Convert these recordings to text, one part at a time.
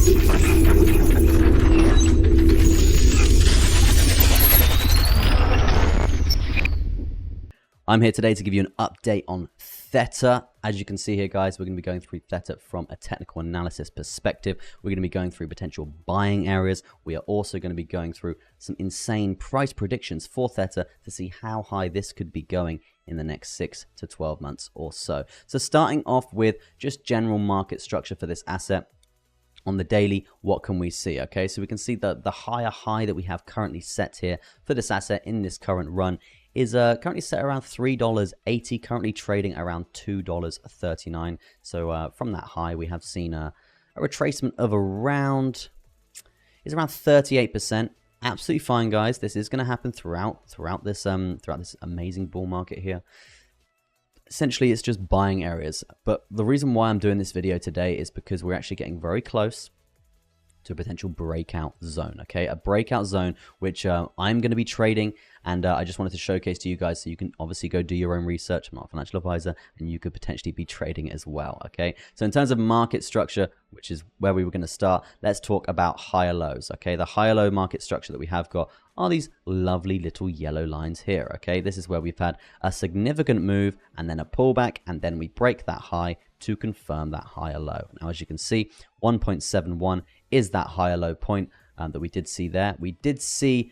I'm here today to give you an update on Theta. As you can see here, guys, we're going to be going through Theta from a technical analysis perspective. We're going to be going through potential buying areas. We are also going to be going through some insane price predictions for Theta to see how high this could be going in the next 6 to 12 months or so. So starting off with just general market structure for this asset. On the daily, what can we see? Okay, so we can see that the higher high that we have currently set here for this asset in this current run is currently set around $3.80, currently trading around $2.39. So from that high, we have seen a retracement of around 38%. Absolutely fine, guys. This is going to happen throughout this amazing bull market here. Essentially, it's just buying areas. But the reason why I'm doing this video today is because we're actually getting very close to a potential breakout zone, okay? A breakout zone, which I'm going to be trading, and I just wanted to showcase to you guys so you can obviously go do your own research. I'm not a financial advisor, and you could potentially be trading as well, okay? So in terms of market structure, which is where we were going to start, let's talk about higher lows, okay? The higher low market structure that we have got are these lovely little yellow lines here, okay? This is where we've had a significant move and then a pullback, and then we break that high to confirm that higher low. Now, as you can see, 1.71 is that higher low point that we did see there. We did see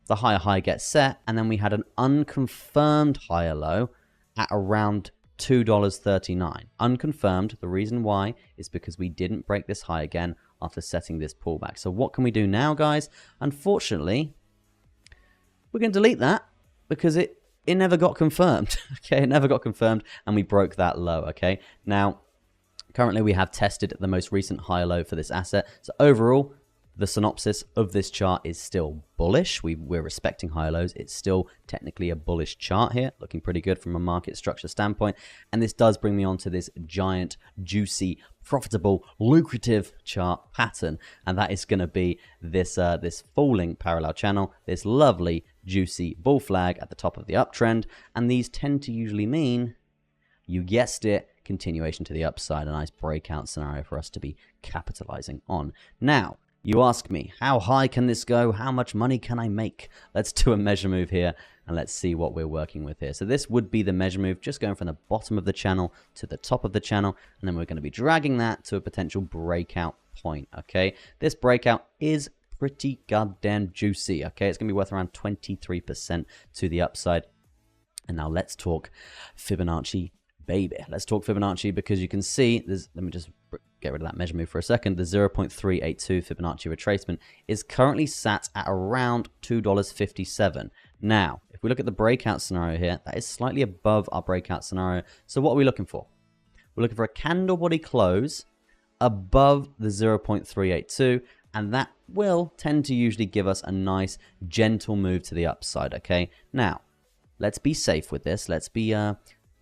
the higher high get set, and then we had an unconfirmed higher low at around $2.39. Unconfirmed. The reason why is because we didn't break this high again after setting this pullback. So what can we do now, guys? Unfortunately, we're going to delete that because it never got confirmed. Okay, it never got confirmed, and we broke that low. Okay, now currently we have tested the most recent higher low for this asset. So overall, the synopsis of this chart is still bullish. We're respecting higher lows. It's still technically a bullish chart here, looking pretty good from a market structure standpoint. And this does bring me on to this giant, juicy, profitable, lucrative chart pattern. And that is going to be this, this falling parallel channel, this lovely, juicy bull flag at the top of the uptrend. And these tend to usually mean, you guessed it, continuation to the upside, a nice breakout scenario for us to be capitalizing on. Now, you ask me, how high can this go? How much money can I make? Let's do a measure move here and let's see what we're working with here. So this would be the measure move, just going from the bottom of the channel to the top of the channel, and then we're going to be dragging that to a potential breakout point, okay? This breakout is pretty goddamn juicy, okay? It's going to be worth around 23% to the upside. And now let's talk Fibonacci, baby. Let's talk Fibonacci, because you can see there's, let me just get rid of that measure move for a second. The 0.382 Fibonacci retracement is currently sat at around $2.57. Now, if we look at the breakout scenario here, that is slightly above our breakout scenario. So what are we looking for? We're looking for a candle body close above the 0.382, and that will tend to usually give us a nice gentle move to the upside, okay? Now, let's be safe with this. Let's be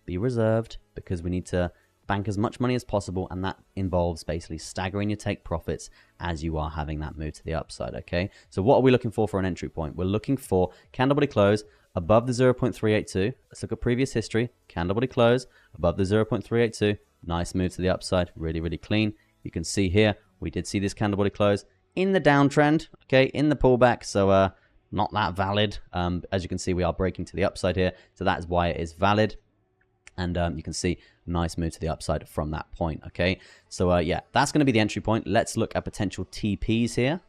reserved, because we need to bank as much money as possible, and that involves basically staggering your take profits as you are having that move to the upside, okay? So what are we looking for an entry point? We're looking for candle body close above the 0.382. Let's look at previous history. Candle body close above the 0.382. Nice move to the upside, really, really clean. You can see here, we did see this candle body close in the downtrend, okay, in the pullback, so not that valid. As you can see, we are breaking to the upside here, so that is why it is valid. And you can see nice move to the upside from that point, okay? So yeah, that's going to be the entry point. Let's look at potential TPs here.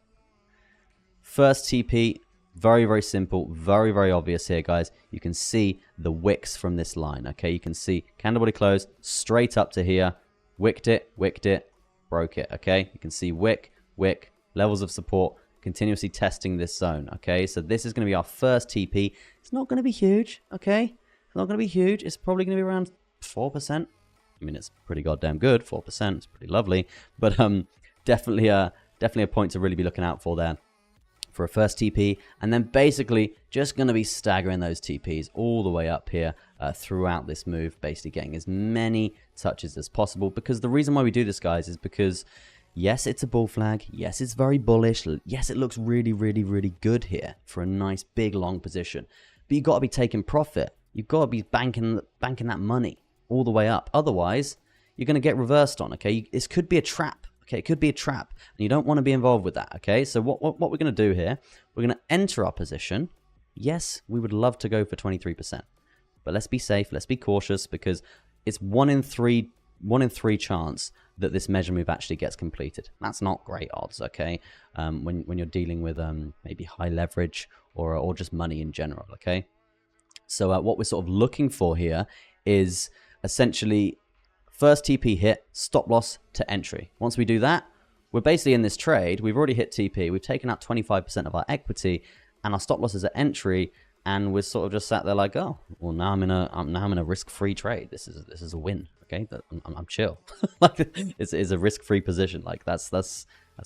First TP, very, very simple, very, very obvious here, guys. You can see the wicks from this line, okay? You can see candle body close straight up to here, wicked it, broke it, okay? You can see wick, levels of support, continuously testing this zone, okay? So this is going to be our first TP. It's not going to be huge, okay? It's not going to be huge. It's probably going to be around 4%. I mean, it's pretty goddamn good. 4%. It's pretty lovely. But definitely a point to really be looking out for there for a first TP. And then basically just going to be staggering those TPs all the way up here throughout this move, basically getting as many touches as possible. Because the reason why we do this, guys, is because yes, it's a bull flag. Yes, it's very bullish. Yes, it looks really, really, really good here for a nice big long position. But you've got to be taking profit. You've got to be banking that money all the way up. Otherwise, you're going to get reversed on, okay? This could be a trap, Okay, it could be a trap, and you don't want to be involved with that. Okay, so what we're going to do here, we're going to enter our position. Yes, we would love to go for 23%, but let's be safe, let's be cautious, because it's 1 in 3 chance that this measure move actually gets completed. That's not great odds, okay? When you're dealing with maybe high leverage or just money in general, okay? So what we're sort of looking for here is essentially first TP hit, stop loss to entry. Once we do that, we're basically in this trade. We've already hit TP. We've taken out 25% of our equity, and our stop loss is at entry. And we're sort of just sat there like, oh, well, now I'm in a risk-free trade. This is a win. Okay, I'm chill. Like it's a risk-free position. Like that's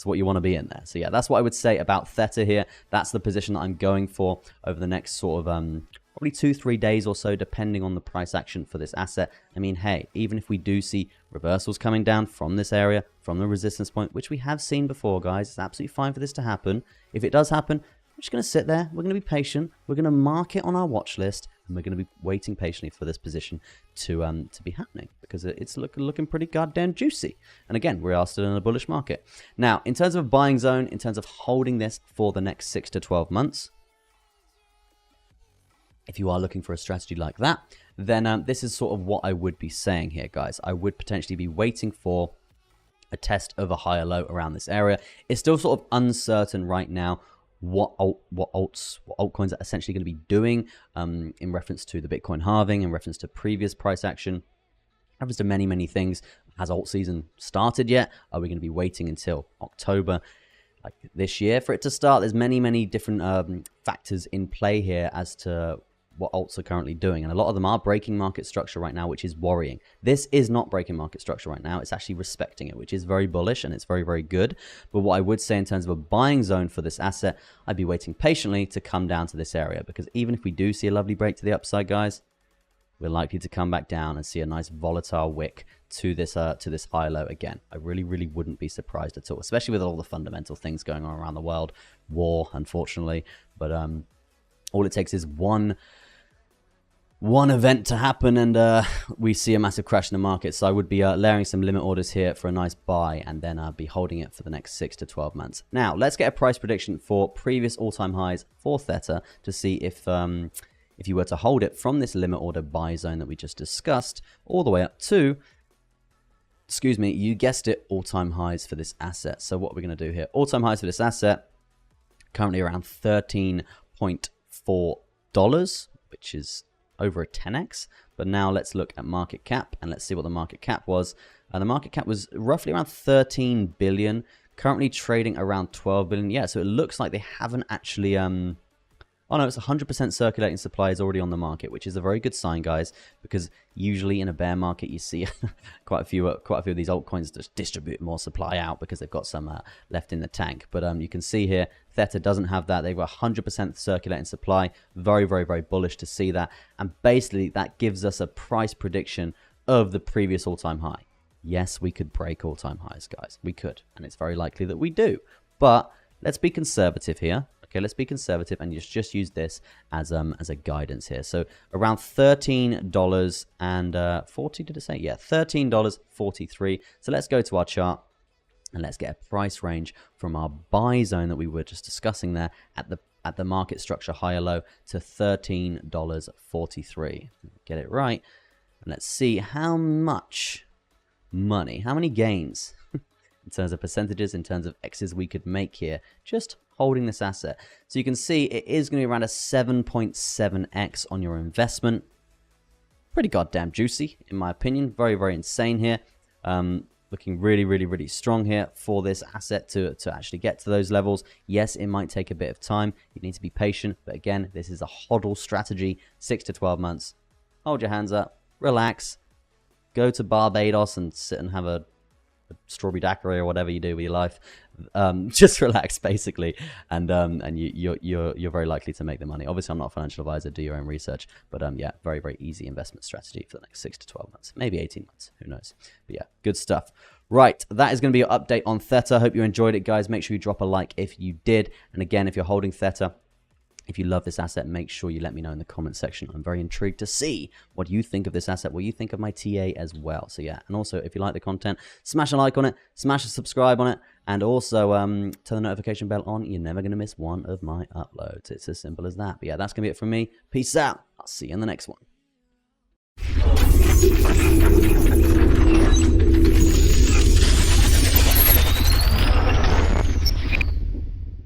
what you want to be in there. So yeah, that's what I would say about Theta here. That's the position that I'm going for over the next sort of probably 2-3 days or so, depending on the price action for this asset. I mean, hey, even if we do see reversals coming down from this area, from the resistance point, which we have seen before, guys, it's absolutely fine for this to happen. If it does happen, we're just going to sit there. We're going to be patient. We're going to mark it on our watch list, and we're going to be waiting patiently for this position to be happening, because it's looking pretty goddamn juicy. And again, we are still in a bullish market. Now, in terms of a buying zone, in terms of holding this for the next 6 to 12 months, if you are looking for a strategy like that, then this is sort of what I would be saying here, guys. I would potentially be waiting for a test of a higher low around this area. It's still sort of uncertain right now what altcoins are essentially going to be doing in reference to the Bitcoin halving, in reference to previous price action, in reference to many things. Has alt season started yet? Are we going to be waiting until October like this year for it to start? There's many different factors in play here as to what alts are currently doing, and a lot of them are breaking market structure right now, which is worrying. This is not breaking market structure right now. It's actually respecting it, which is very bullish, and it's very good. But what I would say in terms of a buying zone for this asset, I'd be waiting patiently to come down to this area, because even if we do see a lovely break to the upside, guys, we're likely to come back down and see a nice volatile wick to this high low again. I really wouldn't be surprised at all, especially with all the fundamental things going on around the world. War, unfortunately, but all it takes is one event to happen, and we see a massive crash in the market. So I would be layering some limit orders here for a nice buy, and then be holding it for the next 6 to 12 months. Now, let's get a price prediction for previous all-time highs for Theta to see if you were to hold it from this limit order buy zone that we just discussed all the way up to, excuse me, you guessed it, all-time highs for this asset. So what we're going to do here, all-time highs for this asset, currently around $13.4, which is over a 10x. But now let's look at market cap, and let's see what the market cap was. The market cap was roughly around 13 billion, currently trading around 12 billion. Yeah, so it looks like they haven't actually oh no, it's 100% circulating supply is already on the market, which is a very good sign, guys, because usually in a bear market you see quite a few of these altcoins just distribute more supply out because they've got some left in the tank. But you can see here Theta doesn't have that. They've got 100% circulating supply. Very bullish to see that, and basically that gives us a price prediction of the previous all-time high. Yes, we could break all-time highs, guys. We could, and it's very likely that we do. But let's be conservative here. Okay, let's be conservative and just use this as a guidance here. So around $13.40, did it say? Yeah, $13.43. So let's go to our chart and let's get a price range from our buy zone that we were just discussing there at the market structure higher low to $13.43. Get it right. And let's see how much money, how many gains in terms of percentages, in terms of X's we could make here, just holding this asset. So you can see it is going to be around a 7.7x on your investment. Pretty goddamn juicy, in my opinion. Very insane here. Looking really strong here for this asset to actually get to those levels. Yes, it might take a bit of time. You need to be patient. But again, this is a hodl strategy, 6 to 12 months. Hold your hands up, relax, go to Barbados and sit and have a strawberry daiquiri or whatever you do with your life. Just relax, basically, and you're very likely to make the money. Obviously, I'm not a financial advisor. Do your own research, but yeah, very easy investment strategy for the next 6 to 12 months, maybe 18 months. Who knows? But yeah, good stuff. Right, that is going to be your update on Theta. Hope you enjoyed it, guys. Make sure you drop a like if you did, and again, if you're holding Theta, If you love this asset, make sure you let me know in the comment section. I'm very intrigued to see what you think of this asset, what you think of my TA as well. So yeah, and also if you like the content, smash a like on it, smash a subscribe on it, and also turn the notification bell on. You're never going to miss one of my uploads. It's as simple as that. But yeah, that's going to be it from me. Peace out. I'll see you in the next one.